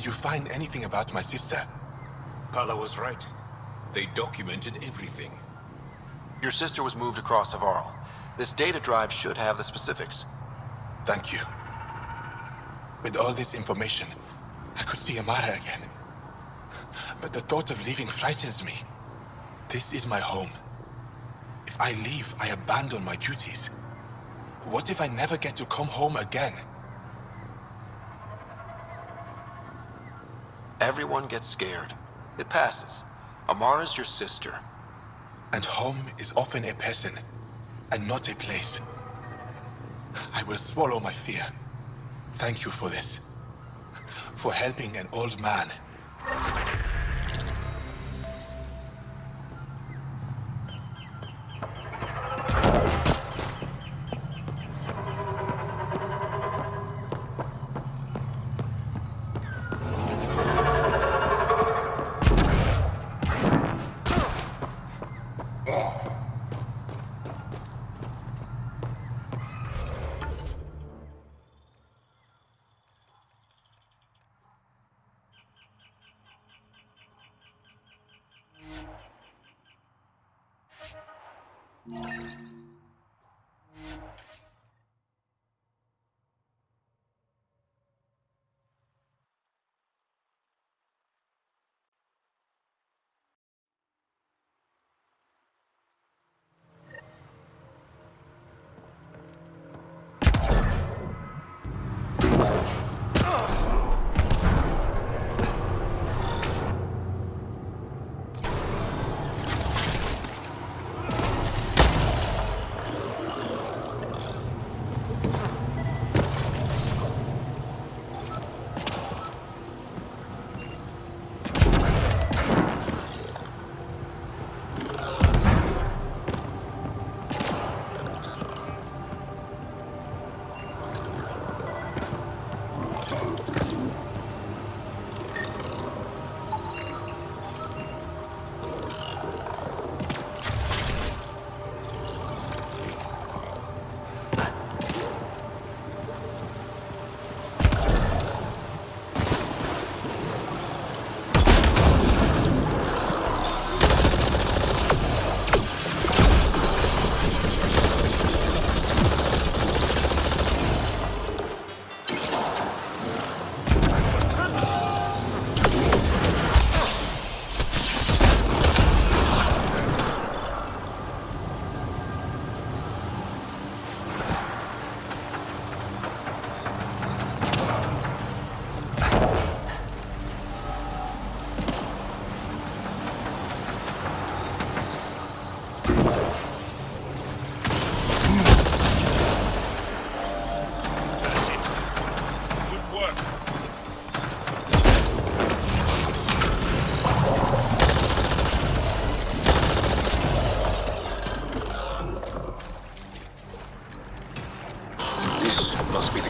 Did you find anything about my sister? Pala was right. They documented everything. Your sister was moved across Avarl. This data drive should have the specifics. Thank you. With all this information, I could see Amara again. But the thought of leaving frightens me. This is my home. If I leave, I abandon my duties. What if I never get to come home again? Everyone gets scared. It passes. Amara's your sister. And home is often a person, and not a place. I will swallow my fear. Thank you for this. For helping an old man.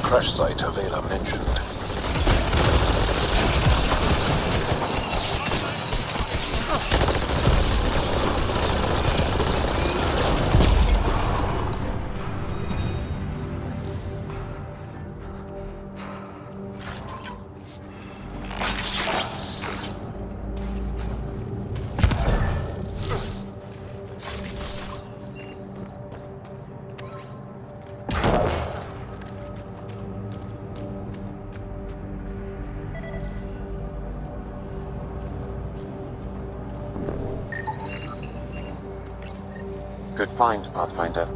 Crash site Avela mentioned. Good find, Pathfinder.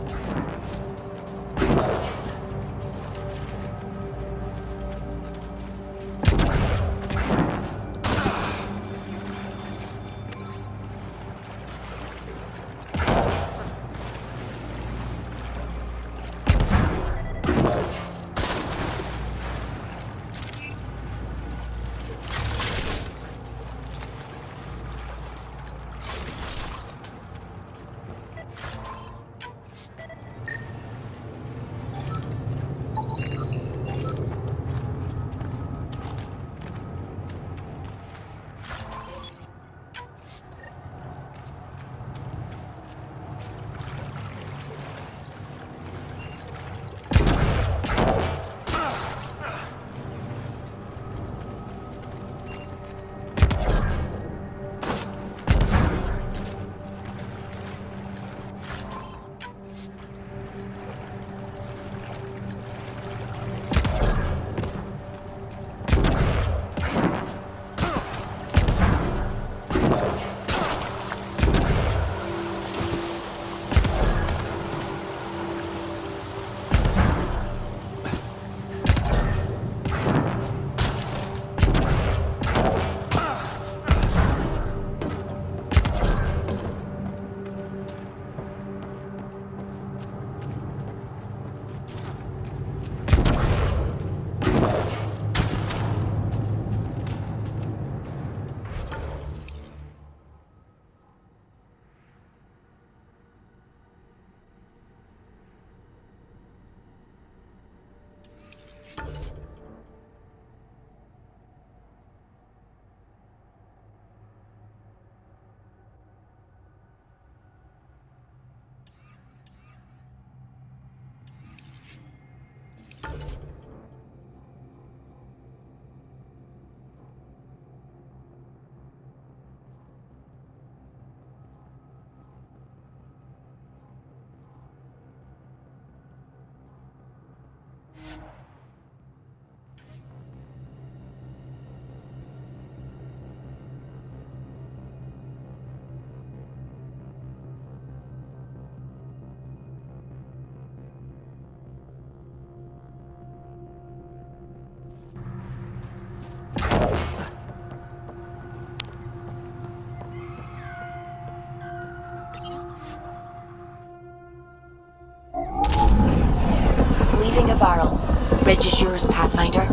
Varl. Bridge is yours, Pathfinder.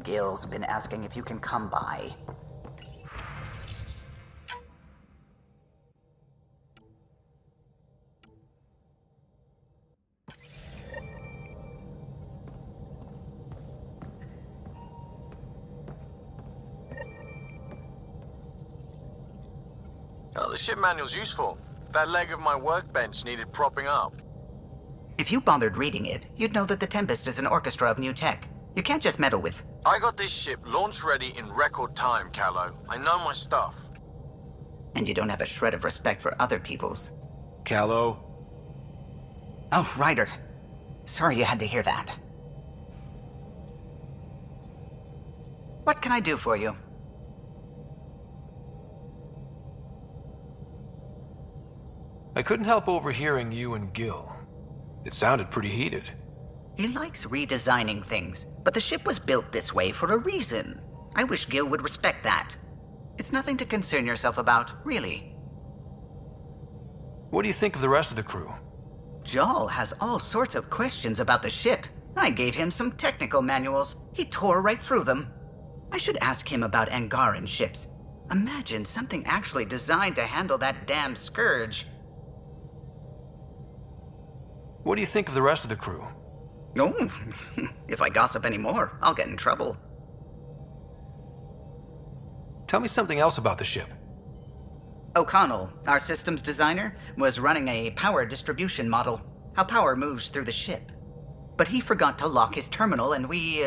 Gil's been asking if you can come by. Oh, the ship manual's useful. That leg of my workbench needed propping up. If you bothered reading it, you'd know that the Tempest is an orchestra of new tech. You can't just meddle with... I got this ship launch ready in record time, Callow. I know my stuff. And you don't have a shred of respect for other people's. Callow? Oh, Ryder. Sorry you had to hear that. What can I do for you? I couldn't help overhearing you and Gil. It sounded pretty heated. He likes redesigning things, but the ship was built this way for a reason. I wish Gil would respect that. It's nothing to concern yourself about, really. What do you think of the rest of the crew? Jaal has all sorts of questions about the ship. I gave him some technical manuals. He tore right through them. I should ask him about Angaran ships. Imagine something actually designed to handle that damn scourge. What do you think of the rest of the crew? Oh, if I gossip anymore, I'll get in trouble. Tell me something else about the ship. O'Connell, our systems designer, was running a power distribution model, how power moves through the ship. But he forgot to lock his terminal and we,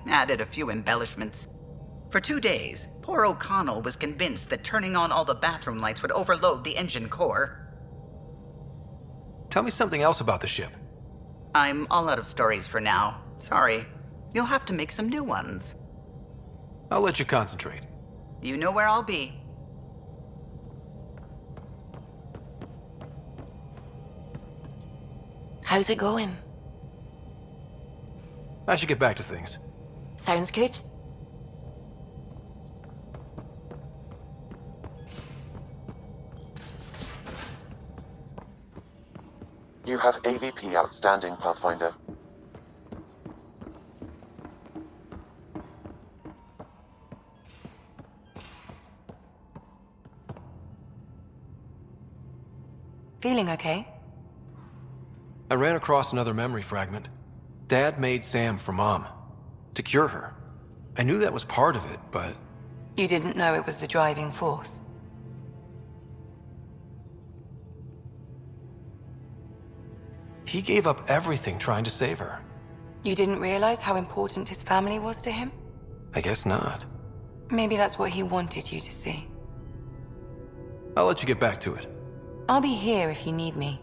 added a few embellishments. For 2 days, poor O'Connell was convinced that turning on all the bathroom lights would overload the engine core. Tell me something else about the ship. I'm all out of stories for now. Sorry. You'll have to make some new ones. I'll let you concentrate. You know where I'll be. How's it going? I should get back to things. Sounds good. You have AVP outstanding, Pathfinder. Feeling okay? I ran across another memory fragment. Dad made Sam for Mom. To cure her. I knew that was part of it, but... You didn't know it was the driving force? He gave up everything trying to save her. You didn't realize how important his family was to him? I guess not. Maybe that's what he wanted you to see. I'll let you get back to it. I'll be here if you need me.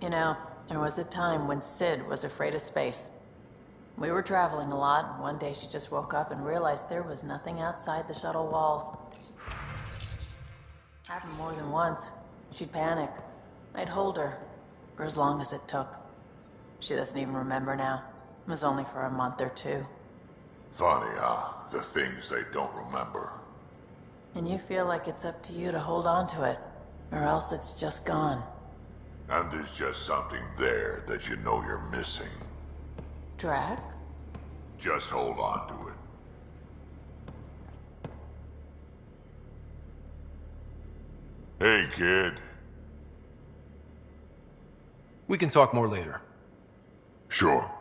You know, there was a time when Sid was afraid of space. We were traveling a lot, and one day she just woke up and realized there was nothing outside the shuttle walls. Happened more than once. She'd panic. I'd hold her, for as long as it took. She doesn't even remember now. It was only for a month or two. Funny, huh? The things they don't remember. And you feel like it's up to you to hold on to it, or else it's just gone. And there's just something there that you know you're missing. Drac? Just hold on to it. Hey, kid. We can talk more later. Sure.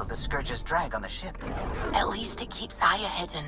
The Scourge's drag on the ship. At least it keeps Aya hidden.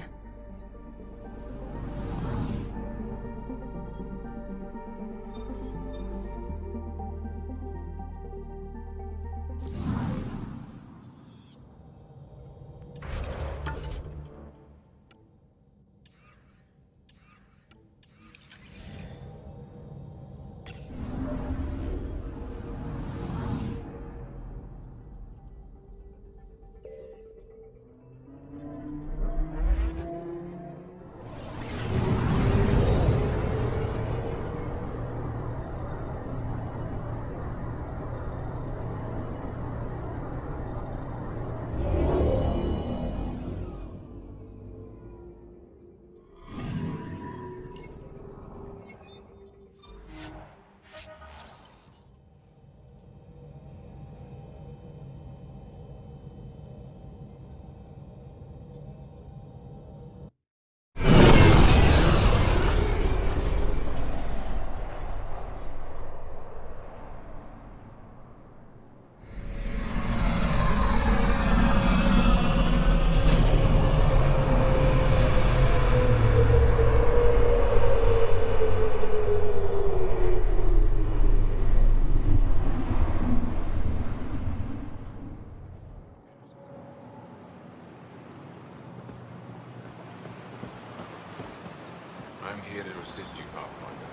I'm here to assist you, Pathfinder.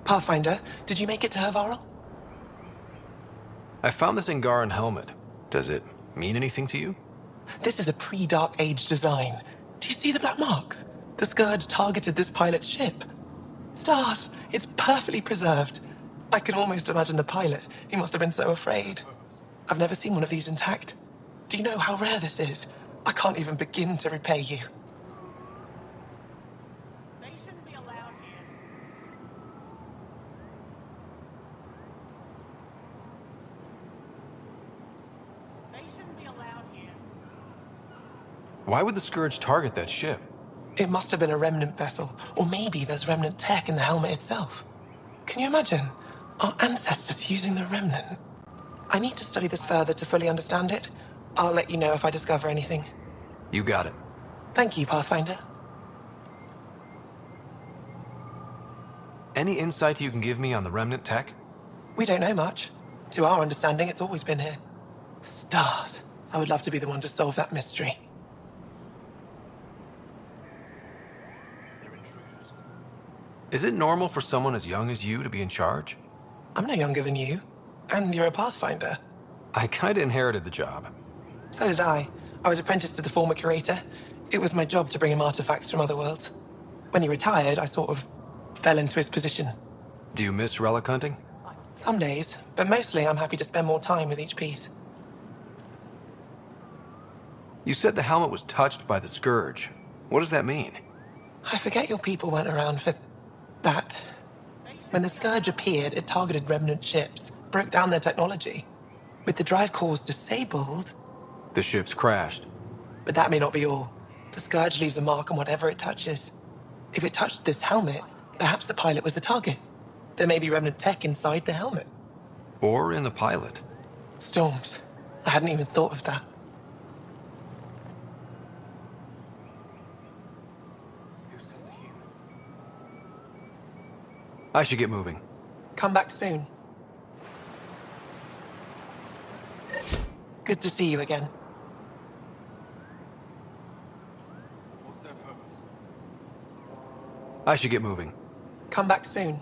Pathfinder, did you make it to Hervarel? I found this Angaran helmet. Does it mean anything to you? This is a pre-Dark Age design. Do you see the black marks? The Scourge targeted this pilot's ship. Stars, it's perfectly preserved. I can almost imagine the pilot. He must have been so afraid. I've never seen one of these intact. Do you know how rare this is? I can't even begin to repay you. They shouldn't be allowed here. They shouldn't be allowed here. Why would the Scourge target that ship? It must have been a remnant vessel, or maybe there's remnant tech in the helmet itself. Can you imagine? Our ancestors using the remnant. I need to study this further to fully understand it. I'll let you know if I discover anything. You got it. Thank you, Pathfinder. Any insight you can give me on the remnant tech? We don't know much. To our understanding, it's always been here. Stars. I would love to be the one to solve that mystery. Is it normal for someone as young as you to be in charge? I'm no younger than you. And you're a Pathfinder. I kinda inherited the job. So did I. I was apprenticed to the former curator. It was my job to bring him artifacts from other worlds. When he retired, I sort of fell into his position. Do you miss relic hunting? Some days, but mostly I'm happy to spend more time with each piece. You said the helmet was touched by the Scourge. What does that mean? I forget your people weren't around for that. When the Scourge appeared, it targeted remnant ships, broke down their technology. With the drive cores disabled... The ships crashed. But that may not be all. The Scourge leaves a mark on whatever it touches. If it touched this helmet, perhaps the pilot was the target. There may be remnant tech inside the helmet. Or in the pilot. Storms. I hadn't even thought of that. I should get moving. Come back soon. Good to see you again. I should get moving. Come back soon.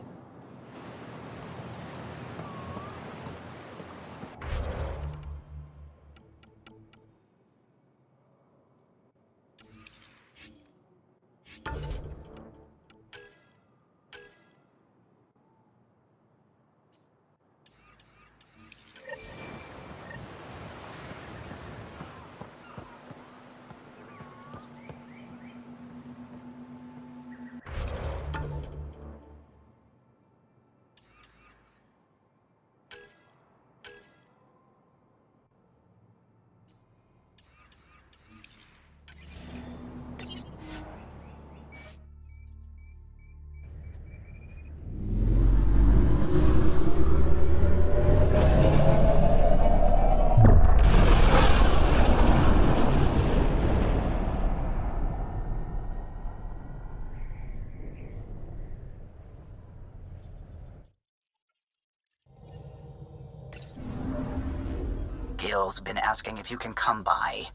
Gil's been asking if you can come by.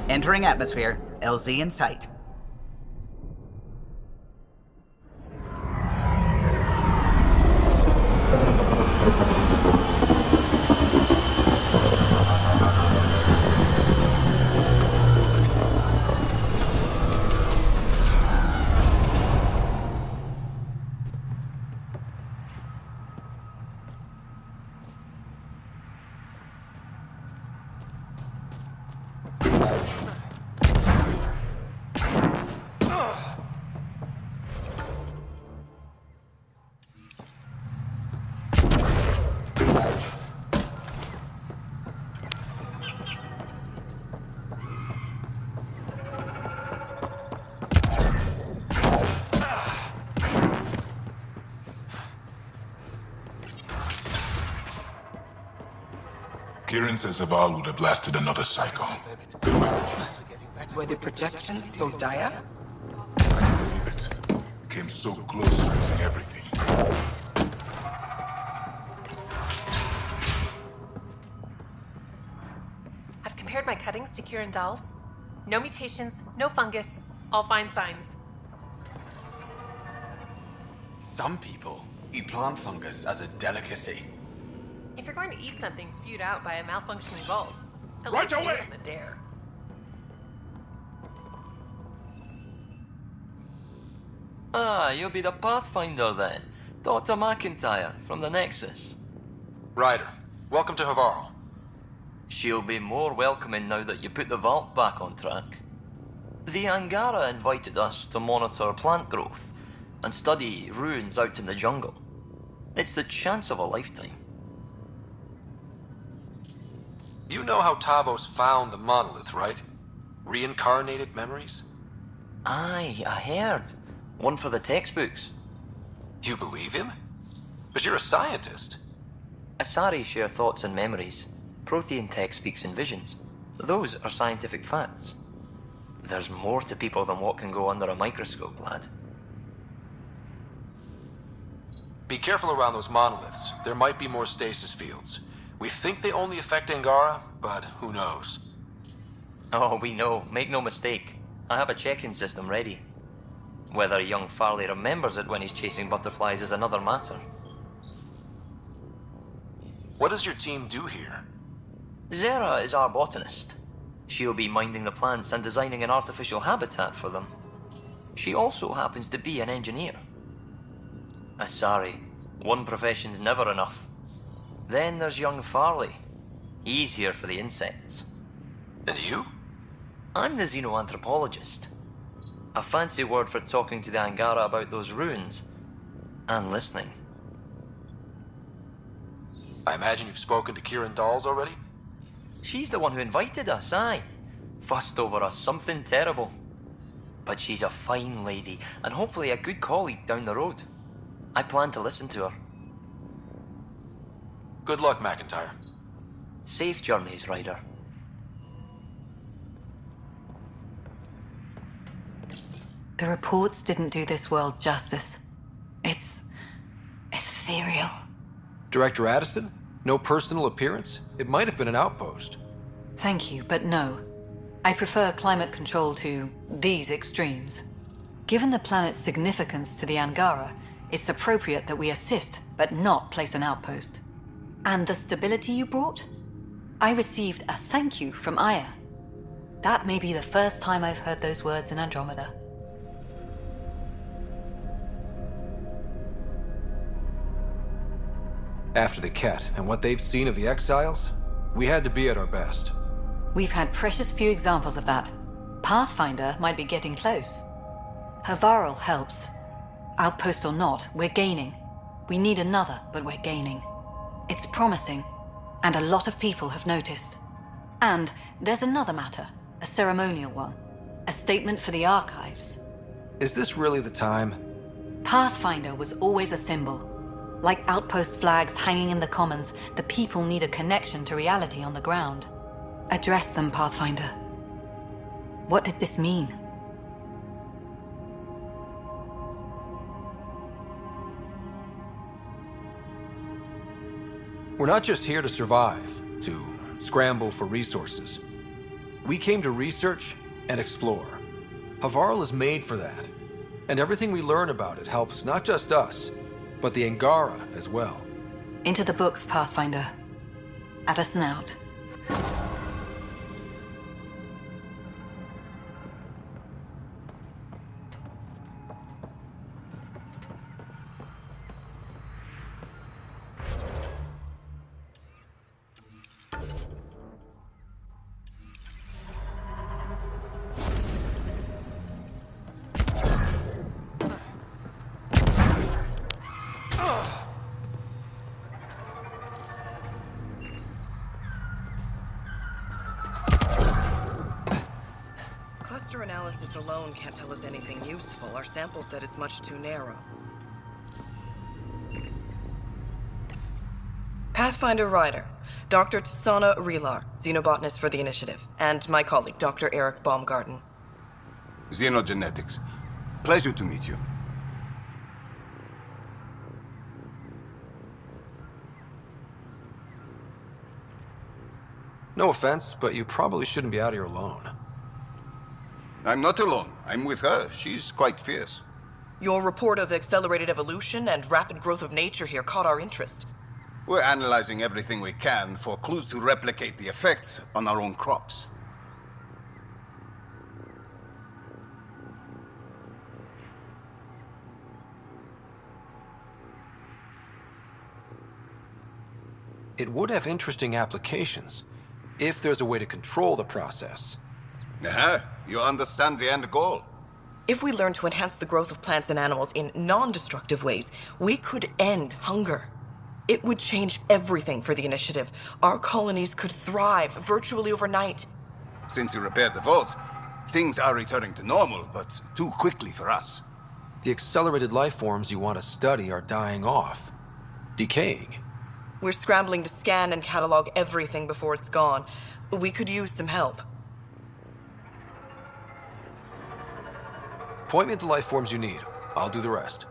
Entering atmosphere. LZ in sight. Kieran says Zaval would have blasted another cycle. Were the projections so dire? I can't believe it. Came so close to losing everything. I've compared my cuttings to Kieran Dahl's. No mutations, no fungus, all fine signs. Some people eat plant fungus as a delicacy. If you're going to eat something spewed out by a malfunctioning vault, at Right least give away! them a dare. Ah, you'll be the Pathfinder then. Dr. McIntyre from the Nexus. Ryder, welcome to Havarl. She'll be more welcoming now that you put the vault back on track. The Angara invited us to monitor plant growth and study ruins out in the jungle. It's the chance of a lifetime. You know how Tavos found the monolith, right? Reincarnated memories? Aye, I heard. One for the textbooks. You believe him? But you're a scientist. Asari share thoughts and memories. Prothean tech speaks in visions. Those are scientific facts. There's more to people than what can go under a microscope, lad. Be careful around those monoliths. There might be more stasis fields. We think they only affect Angara, but who knows? Oh, we know. Make no mistake. I have a check-in system ready. Whether young Farley remembers it when he's chasing butterflies is another matter. What does your team do here? Zera is our botanist. She'll be minding the plants and designing an artificial habitat for them. She also happens to be an engineer. Asari, one profession's never enough. Then there's young Farley. He's here for the insects. And you? I'm the xenoanthropologist. A fancy word for talking to the Angara about those ruins. And listening. I imagine you've spoken to Kieran Dawes already? She's the one who invited us, aye. Fussed over us something terrible. But she's a fine lady, and hopefully a good colleague down the road. I plan to listen to her. Good luck, McIntyre. Safe journeys, Ryder. The reports didn't do this world justice. It's ethereal. Director Addison? No personal appearance? It might have been an outpost. Thank you, but no. I prefer climate control to these extremes. Given the planet's significance to the Angara, it's appropriate that we assist, but not place an outpost. And the stability you brought? I received a thank you from Aya. That may be the first time I've heard those words in Andromeda. After the Ket and what they've seen of the exiles, we had to be at our best. We've had precious few examples of that. Pathfinder might be getting close. Havarl helps. Outpost or not, we're gaining. We need another, but we're gaining. It's promising, and a lot of people have noticed. And there's another matter, a ceremonial one. A statement for the archives. Is this really the time? Pathfinder was always a symbol. Like outpost flags hanging in the commons, the people need a connection to reality on the ground. Address them, Pathfinder. What did this mean? We're not just here to survive, to scramble for resources. We came to research and explore. Havarl is made for that. And everything we learn about it helps not just us, but the Angara as well. Into the books, Pathfinder. Addison out. Cluster analysis alone can't tell us anything useful. Our sample set is much too narrow. Pathfinder Ryder, Dr. Tsana Relar, xenobotanist for the Initiative, and my colleague, Dr. Eric Baumgarten. Xenogenetics. Pleasure to meet you. No offense, but you probably shouldn't be out here alone. I'm not alone. I'm with her. She's quite fierce. Your report of accelerated evolution and rapid growth of nature here caught our interest. We're analyzing everything we can for clues to replicate the effects on our own crops. It would have interesting applications, if there's a way to control the process. You understand the end goal. If we learn to enhance the growth of plants and animals in non-destructive ways, we could end hunger. It would change everything for the initiative. Our colonies could thrive virtually overnight. Since you repaired the vault, things are returning to normal, but too quickly for us. The accelerated life forms you want to study are dying off, decaying. We're scrambling to scan and catalog everything before it's gone. We could use some help. Point me to life forms you need. I'll do the rest.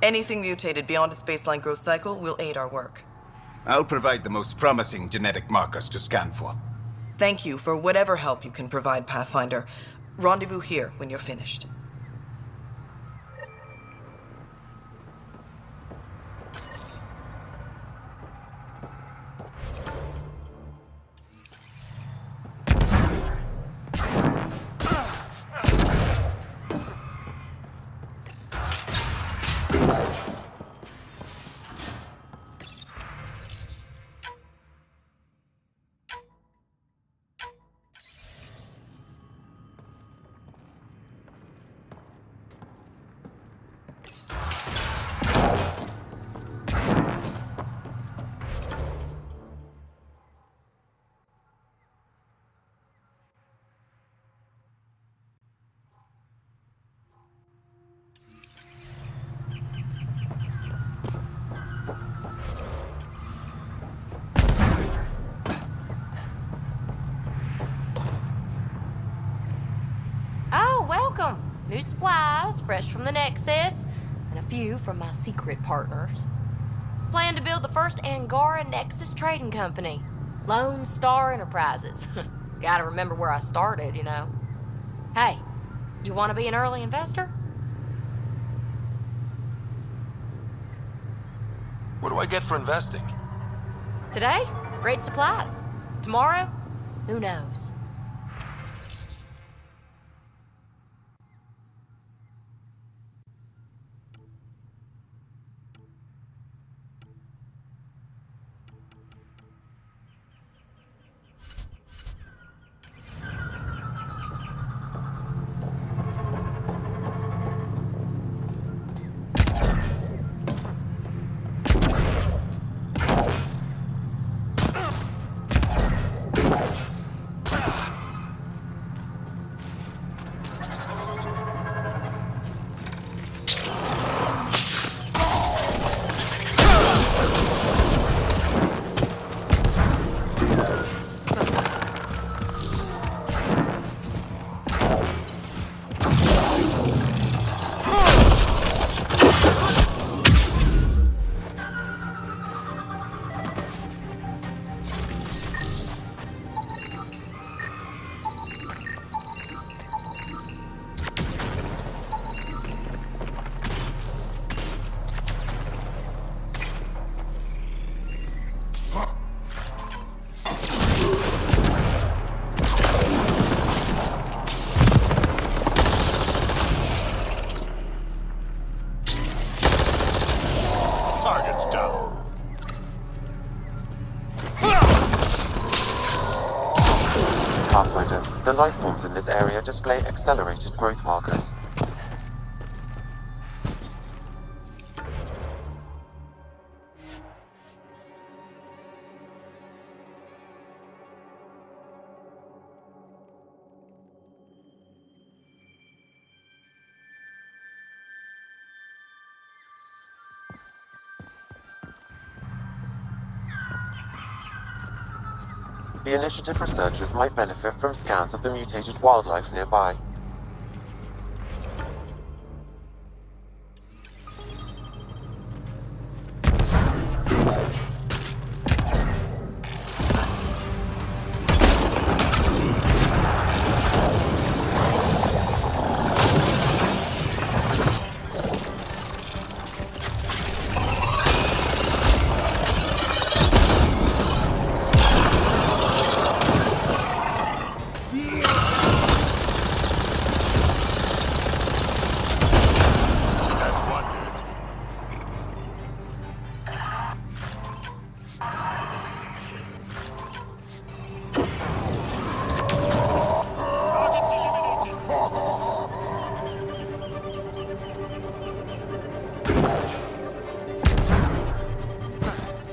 Anything mutated beyond its baseline growth cycle will aid our work. I'll provide the most promising genetic markers to scan for. Thank you for whatever help you can provide, Pathfinder. Rendezvous here when you're finished. New supplies, fresh from the Nexus, and a few from my secret partners. Plan to build the first Angara Nexus trading company. Lone Star Enterprises. Gotta remember where I started, you know. Hey, you want to be an early investor? What do I get for investing? Today, great supplies. Tomorrow, who knows? Pathfinder, the life forms in this area display accelerated growth markers. The Initiative researchers might benefit from scans of the mutated wildlife nearby.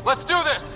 Let's do this!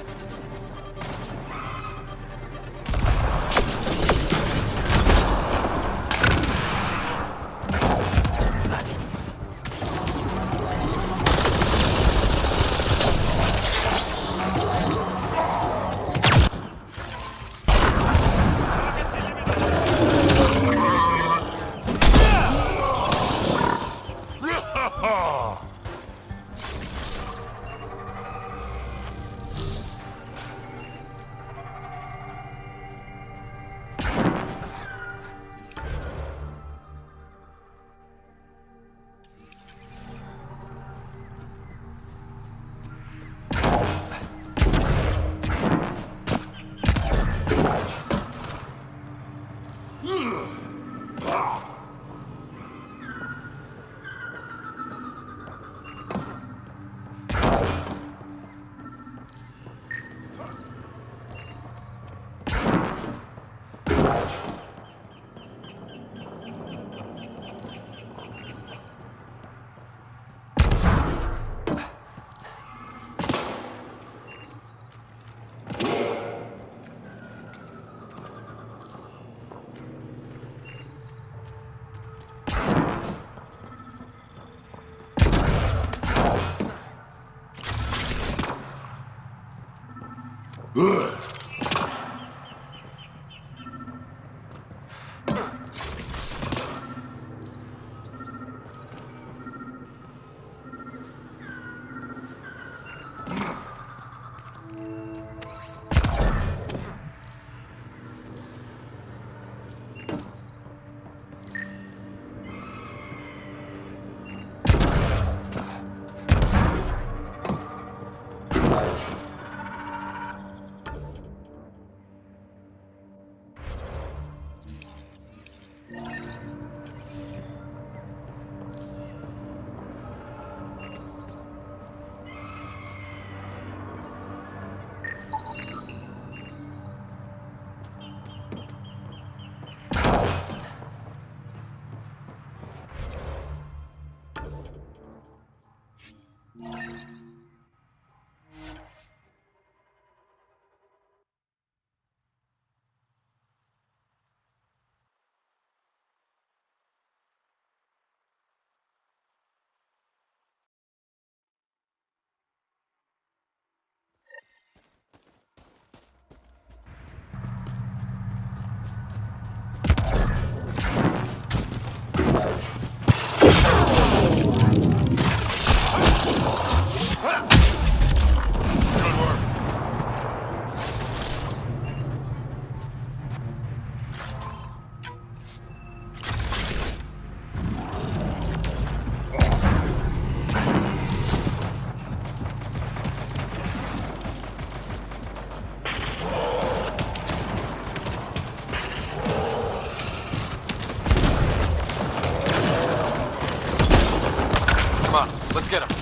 Let's get him.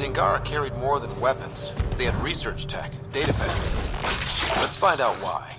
Angara carried more than weapons. They had research tech, data pads. Let's find out why.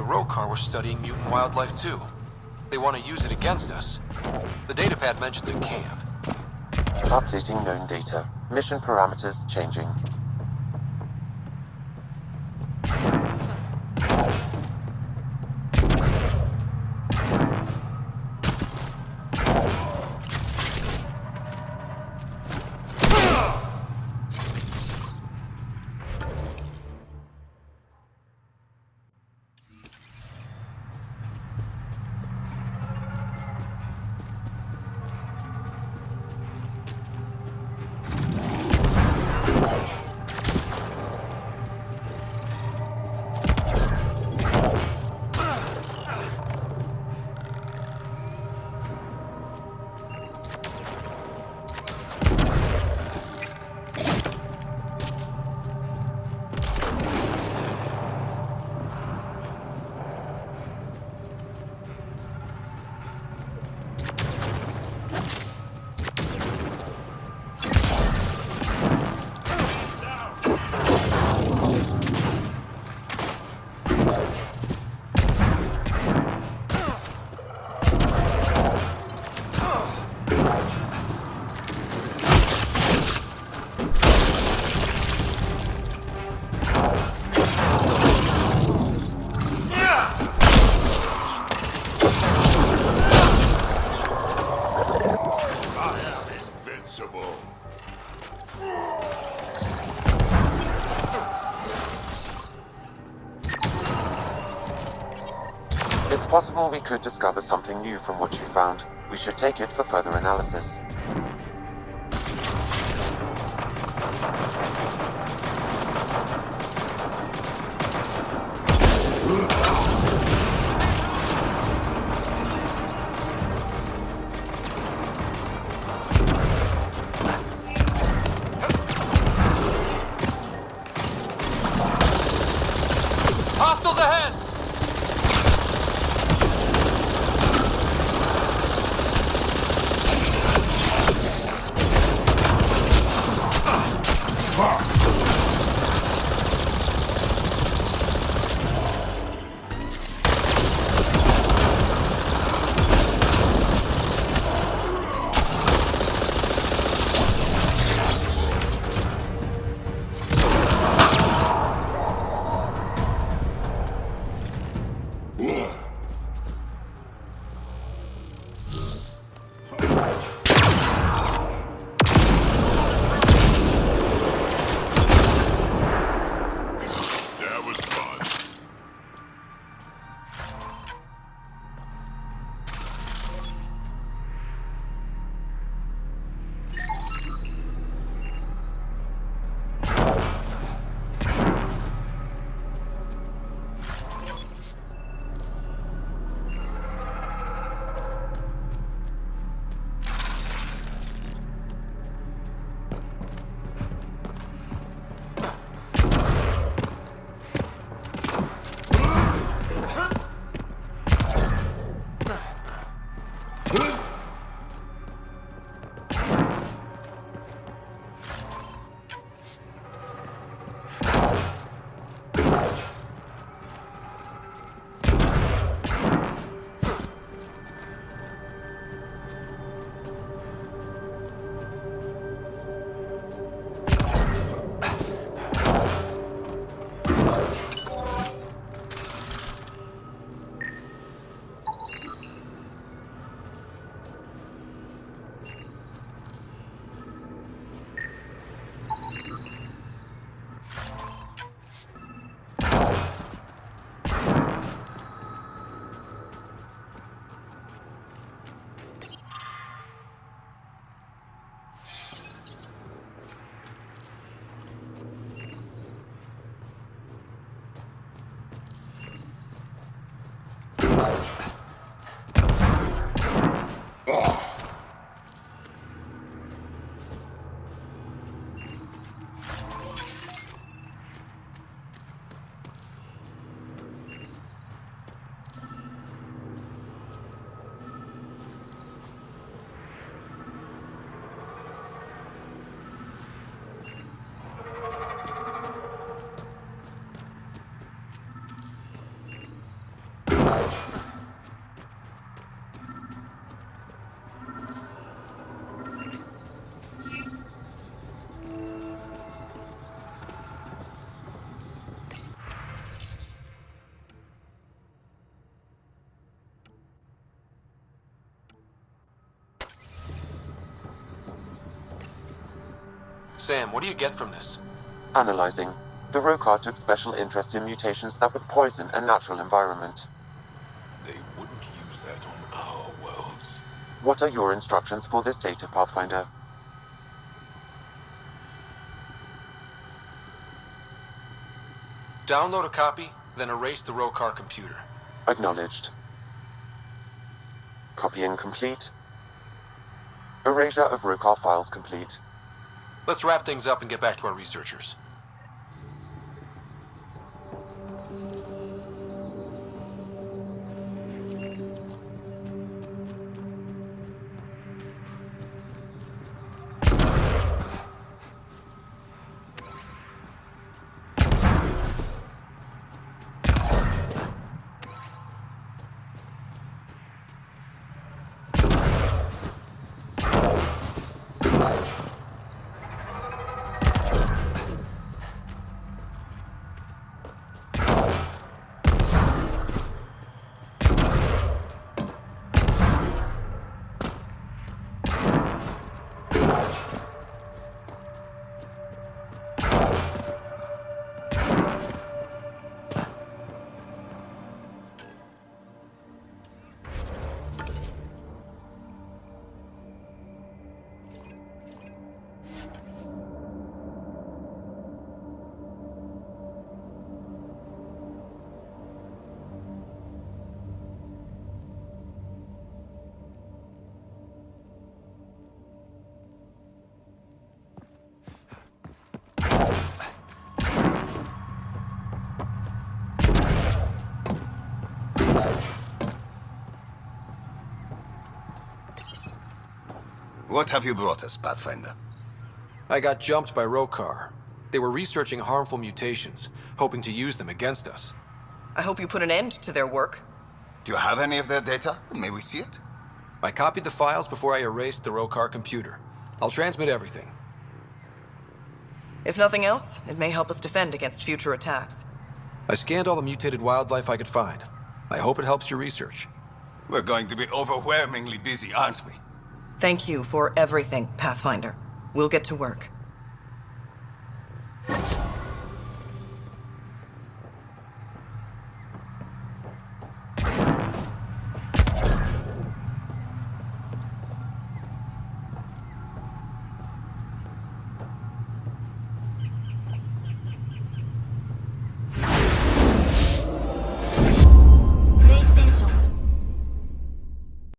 Rokar were studying mutant wildlife too. They want to use it against us. The datapad mentions a camp. Updating known data. Mission parameters changing. It's possible we could discover something new from what you found. We should take it for further analysis. Hostiles ahead! Sam, what do you get from this? Analyzing. The Rokar took special interest in mutations that would poison a natural environment. They wouldn't use that on our worlds. What are your instructions for this data, Pathfinder? Download a copy, then erase the Rokar computer. Acknowledged. Copying complete. Erasure of Rokar files complete. Let's wrap things up and get back to our researchers. What have you brought us, Pathfinder? I got jumped by Rokar. They were researching harmful mutations, hoping to use them against us. I hope you put an end to their work. Do you have any of their data? May we see it? I copied the files before I erased the Rokar computer. I'll transmit everything. If nothing else, it may help us defend against future attacks. I scanned all the mutated wildlife I could find. I hope it helps your research. We're going to be overwhelmingly busy, aren't we? Thank you for everything, Pathfinder. We'll get to work.